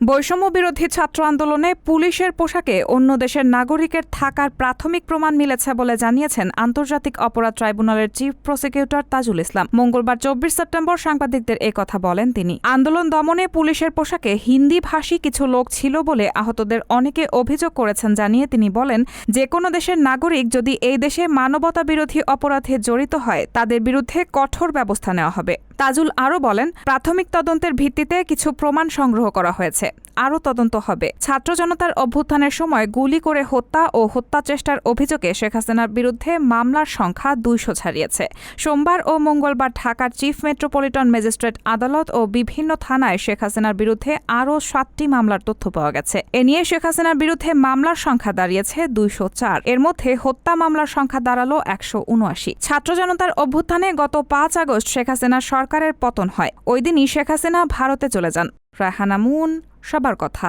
বৈষম্য বিরোধী ছাত্র আন্দোলনে পুলিশের পোশাকে অন্য দেশের নাগরিকের থাকার প্রাথমিক প্রমাণ মিলেছে বলে জানিয়েছেন আন্তর্জাতিক অপরাধ ট্রাইব্যুনালের চিফ প্রসিকিউটর তাজুল ইসলাম। মঙ্গলবার ২৪ সেপ্টেম্বর সাংবাদিকদের কথা বলেন তিনি। আন্দোলন দমনে পুলিশের পোশাকে হিন্দি ভাষী কিছু লোক ছিল বলে আহতদের অনেকে অভিযোগ করেছেন জানিয়ে তিনি বলেন, যে কোনো দেশের নাগরিক যদি এই দেশে মানবতা বিরোধী অপরাধে জড়িত হয় তাদের বিরুদ্ধে কঠোর ব্যবস্থা নেওয়া হবে। তাজুল আরও বলেন, প্রাথমিক তদন্তের ভিত্তিতে কিছু প্রমাণ সংগ্রহ করা হয়েছে, আরও তদন্ত হবে। ছাত্র জনতার অভ্যুত্থানের সময় গুলি করে হত্যা ও হত্যা চেষ্টার অভিযোগে শেখ হাসিনার বিরুদ্ধে মামলার সংখ্যা ২০০ ছাড়িয়েছে। সোমবার ও মঙ্গলবার ঢাকার চিফ মেট্রোপলিটন ম্যাজিস্ট্রেট আদালত ও বিভিন্ন থানায় শেখ হাসিনার বিরুদ্ধে আরও ৭টি মামলার তথ্য পাওয়া গেছে। এ নিয়ে শেখ হাসিনার বিরুদ্ধে মামলার সংখ্যা দাঁড়িয়েছে ২০৪। এর মধ্যে হত্যা মামলার সংখ্যা দাঁড়ালো ১৭৯। ছাত্র জনতার অভ্যুত্থানে গত ৫ আগস্ট শেখ হাসিনার সরকারের পতন হয়। ওই দিনই শেখ হাসিনা ভারতে চলে যান। রায়হানা মুন, সবার কথা।